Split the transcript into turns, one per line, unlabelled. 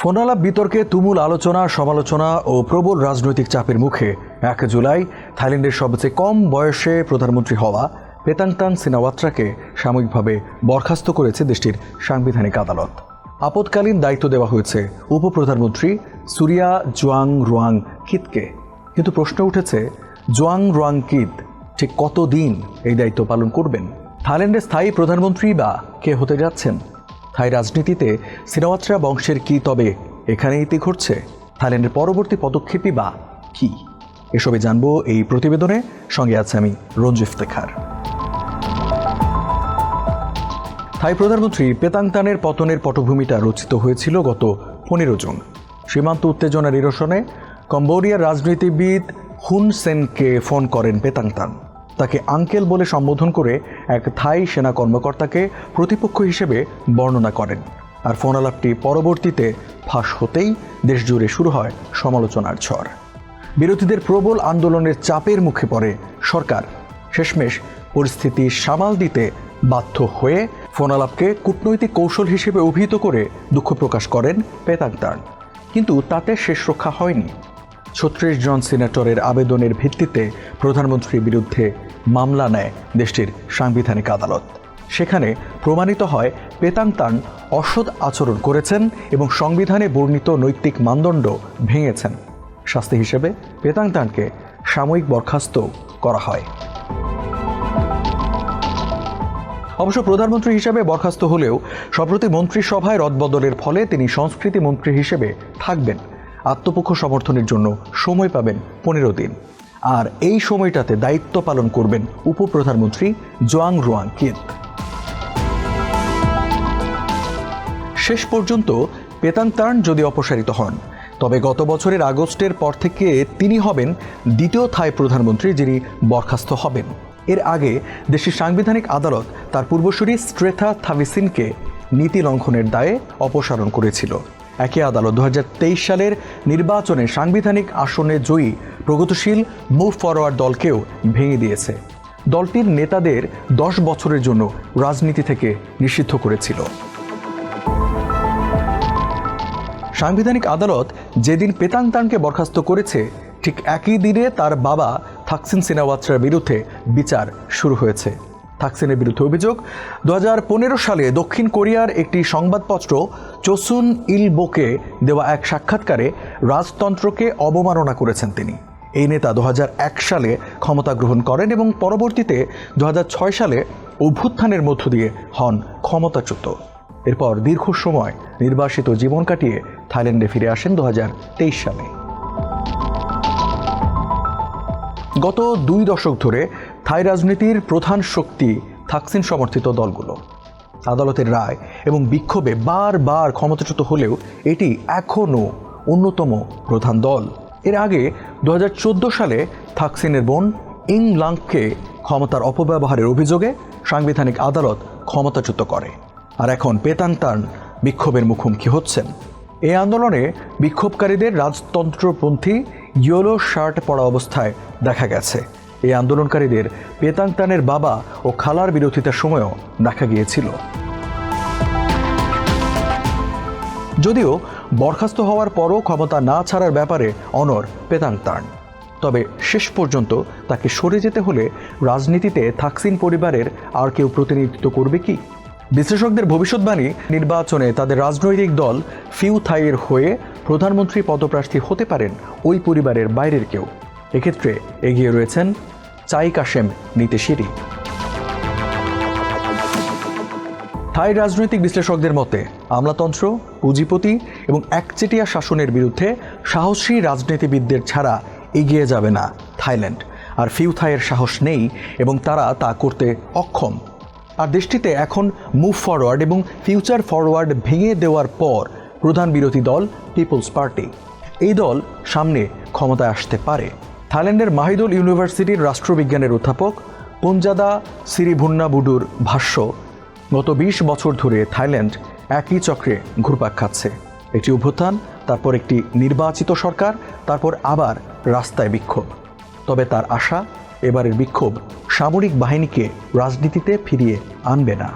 ফোনালাপ বিতর্কে তুমুল আলোচনা, সমালোচনা ও প্রবল রাজনৈতিক চাপের মুখে ১ জুলাই থাইল্যান্ডের সবচেয়ে কম বয়সে প্রধানমন্ত্রী হওয়া পেতাংতান সিনাওয়াত্রাকে সাময়িকভাবে বরখাস্ত করেছে দেশটির সাংবিধানিক আদালত। আপৎকালীন দায়িত্ব দেওয়া হয়েছে উপপ্রধানমন্ত্রী সুরিয়া জোয়াং রোয়াং কিতকে। কিন্তু প্রশ্ন উঠেছে, জোয়াং রোয়াং কিত ঠিক কতদিন এই দায়িত্ব পালন করবেন? থাইল্যান্ডের স্থায়ী প্রধানমন্ত্রী বা কে হতে যাচ্ছেন? থাই রাজনীতিতে সিনাওয়াত্রা বংশের কি তবে এখানেই ইতি ঘটছে? থাইল্যান্ডের পরবর্তী পদক্ষেপই বা কি? এসবে জানবো এই প্রতিবেদনে। সঙ্গে আছে আমি রঞ্জু ইফতেখার। থাই প্রধানমন্ত্রী পেতাংতানের পতনের পটভূমিটা রচিত হয়েছিল গত 15 জুন। সীমান্ত উত্তেজনা নিরসনে কম্বোডিয়ার রাজনীতিবিদ হুন সেনকে ফোন করেন পেতাংতান। তাকে আঙ্কেল বলে সম্বোধন করে এক থাই সেনা কর্মকর্তাকে প্রতিপক্ষ হিসেবে বর্ণনা করেন। আর ফোন আলাপটি পরবর্তীতে ফাঁস হতেই দেশজুড়ে শুরু হয় সমালোচনার ঝড়। বিরোধীদের প্রবল আন্দোলনের চাপের মুখে পড়ে সরকার। শেষমেশ পরিস্থিতি সামাল দিতে বাধ্য হয়ে ফোন আলাপকে কূটনৈতিক কৌশল হিসেবে অভিহিত করে দুঃখ প্রকাশ করেন পেতাংতান। কিন্তু তাতে শেষ রক্ষা হয়নি। 36 জন সিনেটরের আবেদনের ভিত্তিতে প্রধানমন্ত্রীর বিরুদ্ধে মামলা নেয় দেশটির সাংবিধানিক আদালত। সেখানে প্রমাণিত হয় পেতাংতান অসৎ আচরণ করেছেন এবং সংবিধানে বর্ণিত নৈতিক মানদণ্ড ভেঙেছেন। শাস্তি হিসেবে পেতাংতানকে সাময়িক বরখাস্ত করা হয়। অবশ্য প্রধানমন্ত্রী হিসেবে বরখাস্ত হলেও সম্প্রতি মন্ত্রিসভায় রদবদলের ফলে তিনি সংস্কৃতি মন্ত্রী হিসেবে থাকবেন। আত্মপক্ষ সমর্থনের জন্য সময় পাবেন 15 দিন। আর এই সময়টাতে দায়িত্ব পালন করবেন উপপ্রধানমন্ত্রী জোয়াং রোয়াং কিত। শেষ পর্যন্ত পেতাংতান যদি অপসারিত হন, তবে গত বছরের আগস্টের পর থেকে তিনি হবেন দ্বিতীয় থাই প্রধানমন্ত্রী যিনি বরখাস্ত হবেন। এর আগে দেশের সাংবিধানিক আদালত তার পূর্বসূরি স্ট্রেথা থাভিসিনকে নীতি লঙ্ঘনের দায়ে অপসারণ করেছিল। একই আদালত 2023 সালের নির্বাচনে সাংবিধানিক আসনে জয়ী প্রগতিশীল মুভ ফরওয়ার্ড দলকেও ভেঙে দিয়েছে। দলটির নেতাদের 10 বছরের জন্য রাজনীতি থেকে নিষিদ্ধ করেছিল। সাংবিধানিক আদালত যেদিন পেতাংতানকে বরখাস্ত করেছে, ঠিক একই দিনে তার বাবা থাকসিন সিনাওয়াত্রার বিরুদ্ধে বিচার শুরু হয়েছে। থাকসিনের বিরুদ্ধে অভিযোগ, 2015 সালে দক্ষিণ কোরিয়ার একটি সংবাদপত্র চোসুন ইলবোকে দেওয়া এক সাক্ষাৎকারে রাজতন্ত্রকে অবমাননা করেছেন তিনি। এই নেতা 2001 সালে ক্ষমতা গ্রহণ করেন এবং পরবর্তীতে 2006 সালে অভ্যুত্থানের মধ্য দিয়ে হন ক্ষমতাচ্যুত। এরপর দীর্ঘ সময় নির্বাসিত জীবন কাটিয়ে থাইল্যান্ডে ফিরে আসেন 2023 সালে। গত 2 দশক ধরে থাই রাজনীতির প্রধান শক্তি থাকসিন সমর্থিত দলগুলো। আদালতের রায় এবং বিক্ষোভে বারবার ক্ষমতাচ্যুত হলেও এটি এখনও অন্যতম প্রধান দল। এর আগে 2014 সালে থাকসিনের বোন ইং লাংকে ক্ষমতার অপব্যবহারের অভিযোগে সাংবিধানিক আদালত ক্ষমতাচ্যুত করে। আর এখন পেতাংতান বিক্ষোভের মুখোমুখি হচ্ছেন। এই আন্দোলনে বিক্ষোভকারীদের রাজতন্ত্রপন্থী ইয়েলো শার্ট পরা অবস্থায় দেখা গেছে। এই আন্দোলনকারীদের পেতাংতানের বাবা ও খালার বিরোধিতার সময়ও দেখা গিয়েছিল। যদিও বরখাস্ত হওয়ার পরও ক্ষমতা না ছাড়ার ব্যাপারে অনড় পেতাংতান। তবে শেষ পর্যন্ত তাকে সরে যেতে হলে রাজনীতিতে থাকসিন পরিবারের আর কেউ প্রতিনিধিত্ব করবে কি? বিশ্লেষকদের ভবিষ্যৎবাণী, নির্বাচনে তাদের রাজনৈতিক দল ফিউ থাইয়ের হয়ে প্রধানমন্ত্রী পদপ্রার্থী হতে পারেন ওই পরিবারের বাইরের কেউ। এক্ষেত্রে এগিয়ে রয়েছেন চাই কাশেম নিতেশিরি। থাই রাজনৈতিক বিশ্লেষকদের মতে আমলাতন্ত্র, পুঁজিপতি এবং একচেটিয়া শাসনের বিরুদ্ধে সাহসী রাজনীতিবিদদের ছাড়া এগিয়ে যাবে না থাইল্যান্ড। আর ফিউ থাইয়ের সাহস নেই এবং তারা তা করতে অক্ষম। আর দেশটিতে এখন মুভ ফরওয়ার্ড এবং ফিউচার ফরওয়ার্ড ভেঙে দেওয়ার পর প্রধান বিরোধী দল পিপলস পার্টি। এই দল সামনে ক্ষমতায় আসতে পারে। থাইল্যান্ডের মাহিদুল ইউনিভার্সিটির রাষ্ট্রবিজ্ঞানের অধ্যাপক পঞ্জাদা সিরিভুন্নাবুডুর ভাষ্য, গত 20 বছর ধরে থাইল্যান্ড একই চক্রে ঘুরপাক খাচ্ছে। একটি অভ্যুত্থান, তারপর একটি নির্বাচিত সরকার, তারপর আবার রাস্তায় বিক্ষোভ। তবে তার আশা, এবারের বিক্ষোভ সামরিক বাহিনীকে রাজনীতিতে ফিরিয়ে আনবে না।